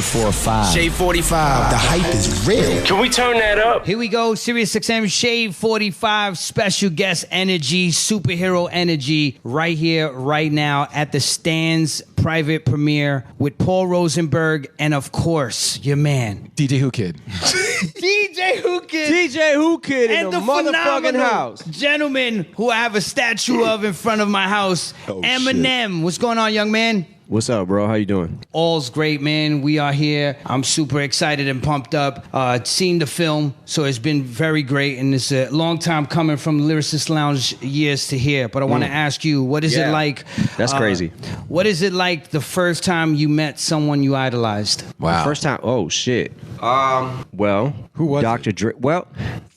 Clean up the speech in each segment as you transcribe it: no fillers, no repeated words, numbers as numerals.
Shade 45. Shade 45. The hype is real. Can we turn that up? Here we go, Sirius XM Shade 45, special guest energy, superhero energy, right here, right now at the STANS private premiere with Paul Rosenberg and, of course, your man. DJ Who Kid. DJ Who Kid. DJ Who Kid in And the motherfucking phenomenal house. gentleman who I have a statue of in front of my house, Eminem. Shit. What's going on, young man? What's up, bro? How you doing? All's great, man. We are here. I'm super excited and pumped up. Seen the film, so it's been very great, and it's a long time coming from Lyricist Lounge years to here. But I want to ask you, what is it like? That's crazy. What is it like the first time you met someone you idolized? Wow. First time. Oh shit. Well, who was Dr. Dre? Well,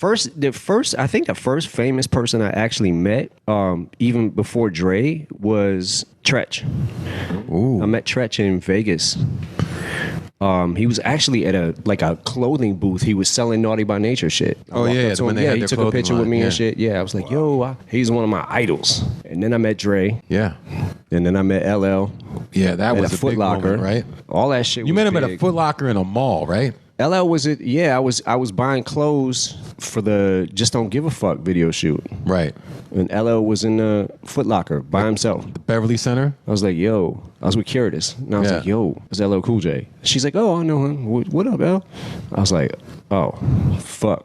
I think the first famous person I actually met, even before Dre, was Tretch. Ooh. I met Tretch in Vegas. He was actually at a clothing booth. He was selling Naughty by Nature shit. Oh yeah, when they had he their took a clothing picture with line, me yeah. and shit. Yeah, I was like, yo, he's one of my idols. And then I met Dre. Yeah. And then I met LL. Yeah, that at was a a Foot big Locker, moment, right? All that shit. You was met him at a big. Foot Locker in a mall, right? LL was it? Yeah, I was buying clothes for the Just Don't Give a Fuck video shoot. Right. And LL was in the Foot Locker by himself. The Beverly Center? I was like, yo, I was with Curtis. And I was Yeah. like, yo, it's LL Cool J. She's like, oh, I know him. What up, L? I was like, oh, fuck.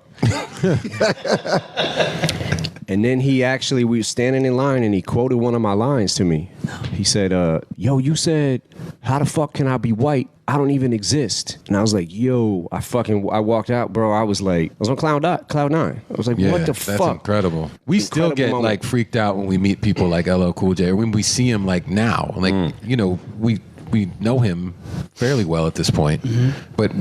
And then we were standing in line and he quoted one of my lines to me. He said, yo, you said, how the fuck can I be white? I don't even exist. And I was like, yo, I walked out, bro. I was on cloud nine. I was like, Yeah, what the that's fuck? incredible. We still get moment. like freaked out when we meet people like LL Cool J, or when we see him like now. Like, you know, we know him fairly well at this point, but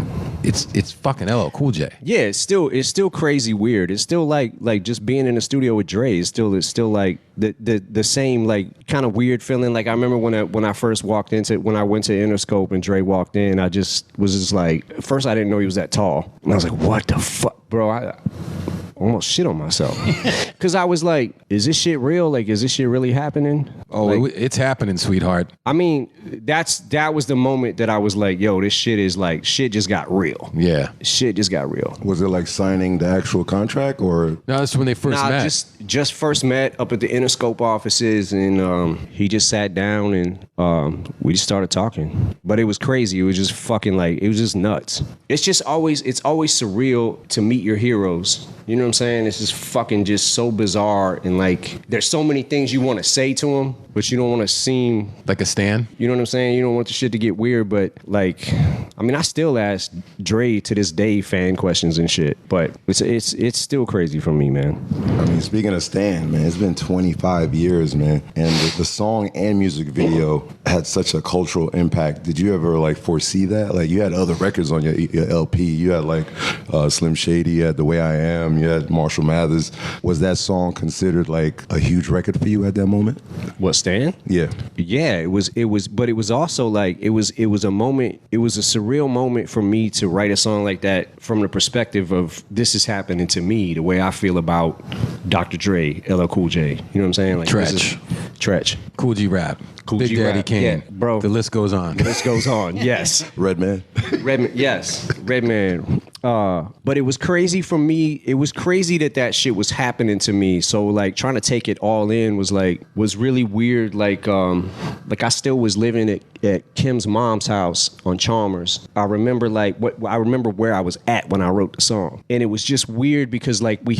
it's fucking LL Cool J. Yeah, it's still crazy weird. It's still like just being in the studio with Dre. It's still like the same like kind of weird feeling. Like I remember when I went to Interscope and Dre walked in, I was like, at first I didn't know he was that tall, and I was like, what the fuck, bro? I almost shit on myself because I was like, is this shit real? Like, is this shit really happening? Oh, like, it's happening, sweetheart. I mean, that was the moment that I was like, yo, this shit is like, shit just got real. Yeah. Shit just got real. Was it like signing the actual contract or? No, that's when they first met. Just first met up at the Interscope offices, and he just sat down and we just started talking. But it was crazy. It was just fucking like, it was just nuts. It's always surreal to meet your heroes. You know what I'm saying? It's just fucking just so bizarre, and like there's so many things you want to say to them, but you don't want to seem Like a stan? You know what I'm saying? You don't want the shit to get weird, but like, I mean, I still ask Dre to this day fan questions and shit, but it's still crazy for me, man. I mean, speaking of Stan, man, it's been 25 years, man, and the song and music video had such a cultural impact. Did you ever like foresee that? Like, you had other records on your LP. You had like Slim Shady, you had The Way I Am, you had Marshall Mathers. Was that song considered like a huge record for you at that moment? What, Stan? Yeah. Yeah, it was, but it was also like, it was a moment, it was a surreal moment for me to write a song like that from the perspective of this is happening to me, the way I feel about Dr. Dre, LL Cool J. You know what I'm saying? Like, Tretch. Cool G Rap. Cool Big G Daddy Rap. Kane. Yeah, bro. The list goes on. This goes on, yes. Redman. Yes, Redman. But it was crazy for me. It was crazy that shit was happening to me. So like trying to take it all in was really weird. Like I still was living at Kim's mom's house on Chalmers. I remember where I was at when I wrote the song, and it was just weird because like I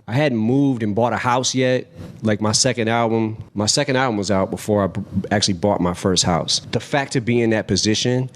hadn't moved and bought a house yet. Like my second album was out before I actually bought my first house. The fact to be in that position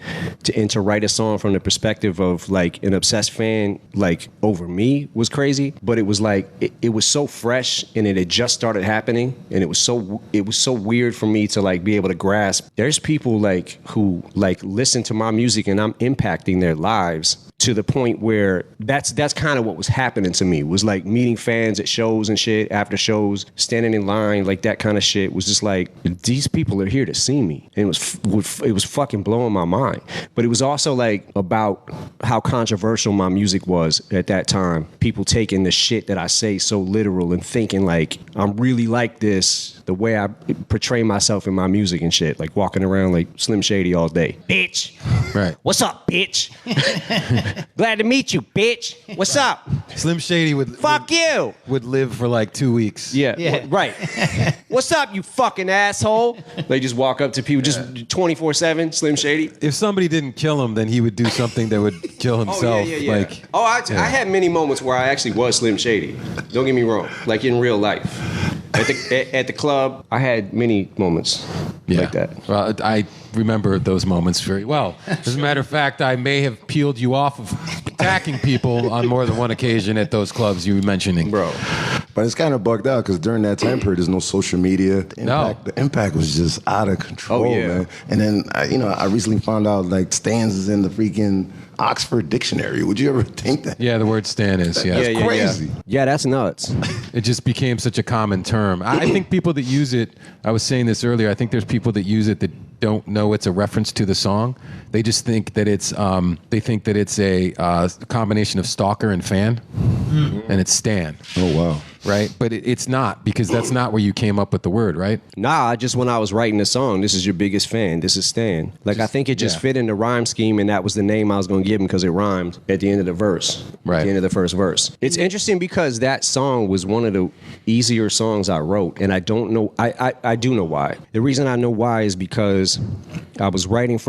to write a song from the perspective of like an obsessed fan like over me was crazy, but it was like it was so fresh and it had just started happening, and it was so weird for me to like be able to grasp there's people like who like listen to my music and I'm impacting their lives to the point where that's kind of what was happening to me, was like meeting fans at shows and shit, after shows, standing in line, like that kind of shit was just like, these people are here to see me. And it was fucking blowing my mind. But it was also like about how controversial my music was at that time. People taking the shit that I say so literal and thinking like I'm really like this, the way I portray myself in my music and shit, like walking around like Slim Shady all day. Bitch. Right. What's up, bitch? Glad to meet you, bitch. What's up? Slim Shady Fuck you. would live for like 2 weeks. Yeah. Right. What's up, you fucking asshole? They just walk up to people just 24/7, Slim Shady. If somebody didn't kill him, then he would do something that would kill himself. Like, I had many moments where I actually was Slim Shady. Don't get me wrong. Like in real life. At the club, I had many moments like that. Well, I remember those moments very well. As a matter of fact, I may have peeled you off of attacking people on more than one occasion at those clubs you were mentioning. Bro. But it's kind of bugged out because during that time period, there's no social media. The impact was just out of control, man. And then, I recently found out like STANS is in the freaking Oxford Dictionary. Would you ever think that? Yeah, the word stan is, That's crazy. Yeah, that's nuts. It just became such a common term. I think people that use it, I was saying this earlier, I think there's people that use it that don't know it's a reference to the song. They just think that it's a combination of stalker and fan, and it's stan. Oh, wow. Right? But it's not, because that's not where you came up with the word, right? Nah, just when I was writing the song, this is your biggest fan, this is Stan. Like, I think it just fit in the rhyme scheme, and that was the name I was going to give him because it rhymed at the end of the verse. Right. At the end of the first verse. It's interesting because that song was one of the easier songs I wrote, and I don't know, I do know why. The reason I know why is because I was writing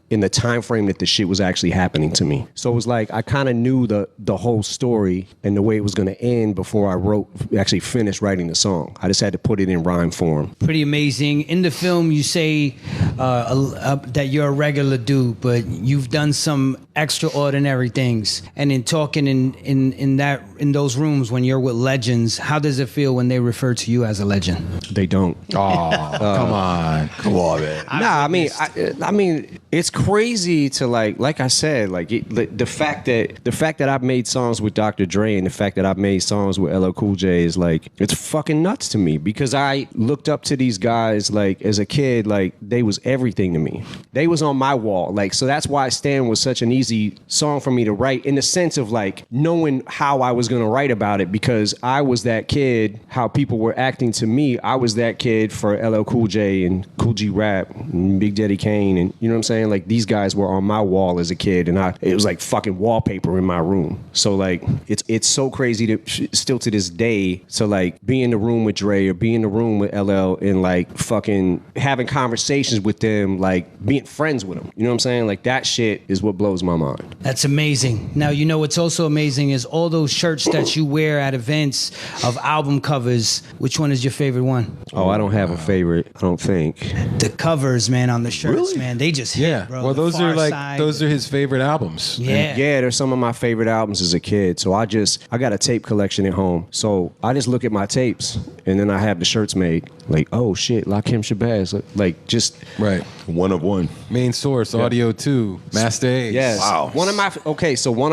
in the time frame that the shit was actually happening to me. So it was like I kind of knew the whole story and the way it was going to end before I actually finished writing the song. I just had to put it in rhyme form. Pretty amazing. In the film, you say that you're a regular dude, but you've done some extraordinary things. And in talking in those rooms when you're with legends, how does it feel when they refer to you as a legend? They don't. Oh, come on, man. Nah, I mean, it's crazy to like I said, like the fact that I've made songs with Dr. Dre and the fact that I've made songs with LL Cool J is like, it's fucking nuts to me because I looked up to these guys like as a kid, like they was everything to me. They was on my wall, like, so that's why Stan was such an easy song for me to write in the sense of like knowing how I was gonna write about it because I was that kid, how people were acting to me. I was that kid for LL Cool J and Cool G Rap and Big Daddy Kane, and you know what I'm saying? Like these guys were on my wall as a kid, and it was like fucking wallpaper in my room. So like it's so crazy to still to this day to like be in the room with Dre or be in the room with LL and like fucking having conversations with them, like being friends with them. You know what I'm saying? Like that shit is what blows my mind. That's amazing. Now, you know what's also amazing is all those shirts that you wear at events of album covers. Which one is your favorite one? Oh, I don't have a favorite, I don't think. The covers, man, on the shirts, man, they just hit, bro. Well, The those are Far like Side. those are his favorite albums. Yeah. Yeah, they're some of my favorite albums as a kid. So I got a tape collection at home. So I just look at my tapes and then I have the shirts made. Like, oh shit, Lakim Shabazz. Like just Right. One of one. Main Source, Audio 2, Master Ace. yes. Wow. One of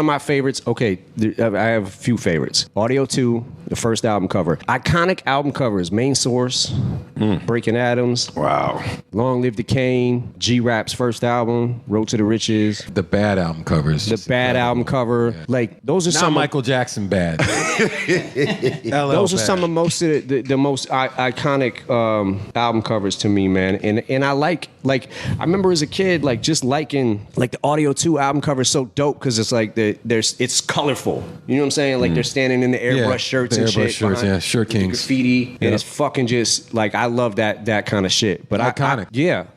my favorites. Okay, I have a few favorites. Audio 2, the first album cover. Iconic album covers. Main Source, Breaking Atoms. Wow. Long Live the Kane. G-Rap's first album, Road to the Riches. The bad album covers. The bad album cover. Like those are Not some Michael Jackson bad. Those are some of most of the most iconic album covers to me, man. And I like I remember as a kid like just liking like the Audio 2 album cover is so dope because it's like it's colorful. You know what I'm saying? Like they're standing in the airbrush shirts the and airbrush shit. shirts, behind Shirt the Kings. graffiti, and it's fucking just like I love that kind of shit. But Iconic.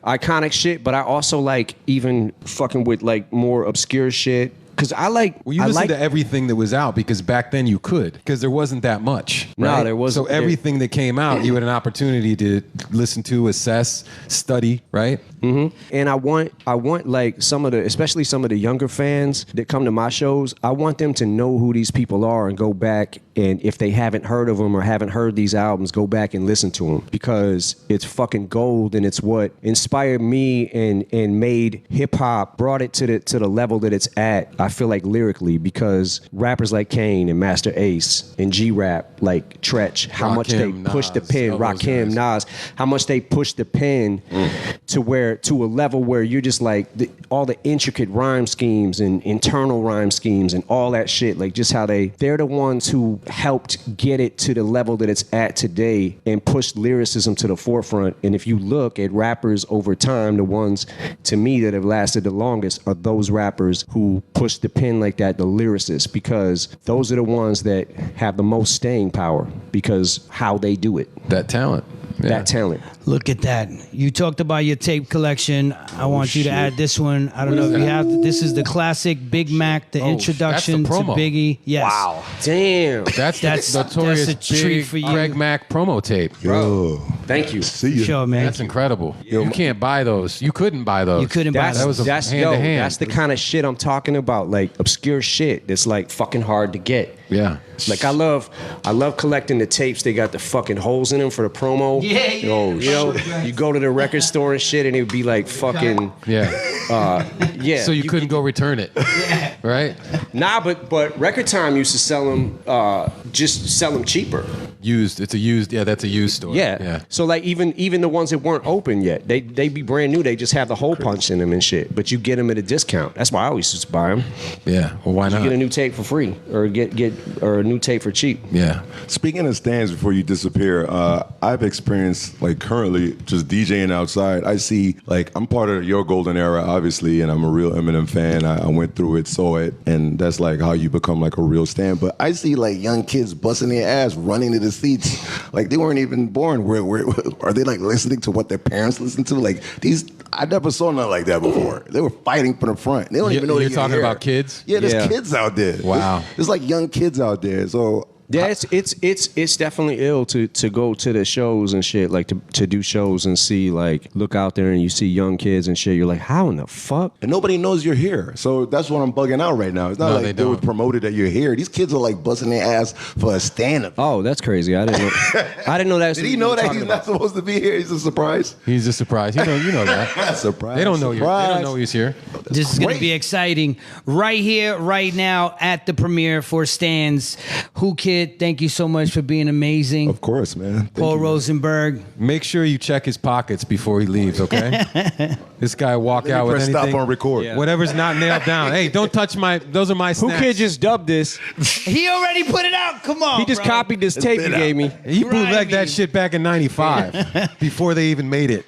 Iconic shit. But I also like even fucking with like more obscure shit. Because I like... Well, you listened to everything that was out because back then you could, because there wasn't that much. No, right? there wasn't. So everything that came out, you had an opportunity to listen to, assess, study, right? Mm-hmm. And I want like especially some of the younger fans that come to my shows, I want them to know who these people are and go back, and if they haven't heard of them or haven't heard these albums, go back and listen to them because it's fucking gold, and it's what inspired me and made hip hop, brought it to the level that it's at. I feel like lyrically, because rappers like Kane and Master Ace and G-Rap, like Tretch, how much they pushed the pen, Rakim, Nas, how much they pushed the pen to where to a level where you're just like all the intricate rhyme schemes and internal rhyme schemes and all that shit, like just how they're the ones who helped get it to the level that it's at today and pushed lyricism to the forefront. And if you look at rappers over time, the ones to me that have lasted the longest are those rappers who push the pen like that, the lyricists, because those are the ones that have the most staying power because how they do it. That talent. Yeah. That talent. Look at that. You talked about your tape collection. I want you to add this one. I don't know if you have. This is the classic Big Mac, the introduction to that's the promo. Biggie. Yes. Wow. Damn. That's the notorious that's a treat Big for you. Greg Mac promo tape. Yo, Thank you. see you. Sure, man. That's incredible. You can't buy those. You couldn't buy those. You couldn't buy That's, That was a that's, hand yo, to hand. that's the kind of shit I'm talking about, like obscure shit that's like fucking hard to get. Yeah. Like I love collecting the tapes. They got the fucking holes in them for the promo. Yeah, yeah. You go to the record store and shit, and it would be like fucking Yeah. yeah. So you couldn't go return it. Right? Nah, but Record Time used to sell them, just sell them cheaper. Used. It's a used. Yeah, that's a used store. Yeah. Yeah. So like even the ones that weren't open yet, they be brand new. They just have the hole punch in them and shit. But you get them at a discount. That's why I always used to buy them. Yeah. Well, why You not? get a new tape for free, or get a new tape for cheap. Yeah. Speaking of stands before you disappear, I've experienced like currently just DJing outside. I see like I'm part of your golden era, obviously, and I'm a real Eminem fan. I went through it, saw it, and that's like how you become like a real stand. But I see like young kids busting their ass, running to the seats, like they weren't even born. Where are they like listening to what their parents listen to? Like these, I never saw nothing like that before. They were fighting from the front. They don't even know You're they talking hear. about kids? Yeah, there's Yeah. kids out there. Wow. There's like young kids out there. So Yeah, it's definitely ill to go to the shows and shit, like to do shows and see, like, look out there and you see young kids and shit. You're like, how in the fuck? and nobody knows you're here. So that's what I'm bugging out right now. It's not No, like they they were don't. promoted that you're here. These kids are like busting their ass for a stand-up. Oh, that's crazy. I didn't know. I didn't know that. Did he know that he's not supposed to be here? He's a surprise. He's a surprise. You know that. Surprise. They don't know you. They Surprise. don't know he's here. This is going to Great. be exciting. Right here, right now, at the premiere for Stans. Who Kid, thank you so much for being amazing. Of course, man. Thank Paul you, man. Rosenberg. Make sure you check his pockets before he leaves, okay? This guy walk Let me out with press anything. stop on record. Yeah. Whatever's not nailed down. Hey, don't touch my. Those are my Who snacks. Kid just dubbed this? He already put it out. Come on, He just bro. copied this tape you been gave me. He bootlegged Grimy. that shit back in '95 before they even made it.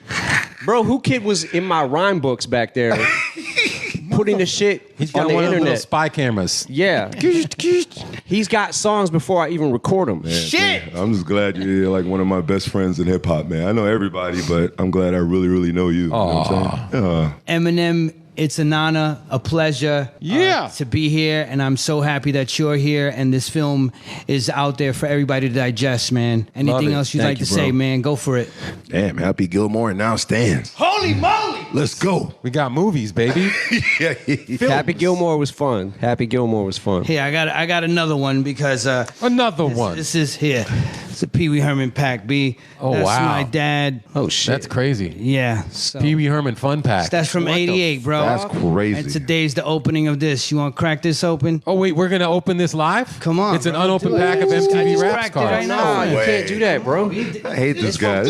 Bro, Who Kid was in my rhyme books back there, putting the shit He's on got the one of the little internet. spy cameras. Yeah. He's got songs before I even record them. Shit. I'm just glad you're like one of my best friends in hip hop, man. I know everybody, but I'm glad I really, really know you. You know what I'm saying? Eminem, it's an honor, a pleasure Yeah. to be here, and I'm so happy that you're here, and this film is out there for everybody to digest, man. Anything it. else you'd Thank like to you, bro. say, man? Go for it. Damn, Happy Gilmore and now Stans. Holy moly! Let's go. We got movies, baby. Happy Gilmore was fun. Happy Gilmore was fun. Here, I got another one because Another one. this is here. It's a Pee Wee Herman pack, B. Oh, That's wow. my dad. Oh shit. That's crazy. Yeah. So Pee Wee Herman Fun Pack. that's from What the '88, bro. That's crazy. And today's the opening of this. You want to crack this open? Oh wait, we're gonna open this live? Come on, It's an bro. unopened Do it. pack of I MTV just Raps cracked it cards. right now. Nah, you way. can't do that, bro. I hate this guy.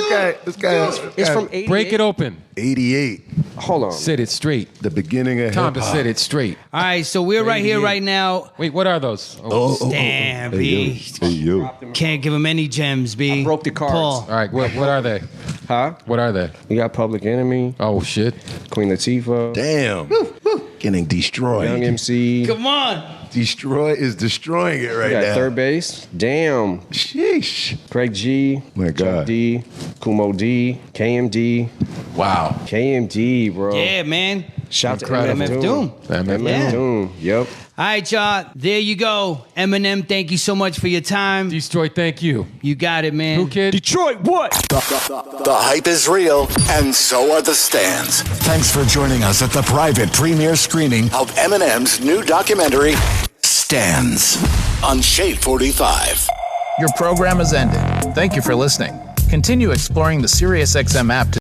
This guy. It's from 88. Break it open. 88. Hold on. Sit it straight. The beginning of Time to hip-hop. sit it straight. All right, so we're right here, right now. Wait, what are those? Oh. Damn, Hey, B. yo. Hey, yo. Can't give him any gems, B. I broke the cards. Paul. All right, what are they? Huh? What are they? You got Public Enemy, Oh shit. Queen Latifah, Damn. Getting destroyed. Young MC. Come on. Destroy is destroying it right You got now. Third Base. Damn. Sheesh. Craig G. My Chuck God. D. Kumo D. KMD. Wow. KMD, bro. Yeah, man. Shout Incredible. to MF MF Doom. Doom. MF MF Doom. Yep. All right, y'all. There you go. Eminem, thank you so much for your time. Destroy, thank you. You got it, man. Who Kid? Detroit, what? The hype is real, and so are the stands. Thanks for joining us at the private premiere screening of Eminem's new documentary, Stans, on Shade 45. Your program has ended. Thank you for listening. Continue exploring the SiriusXM app to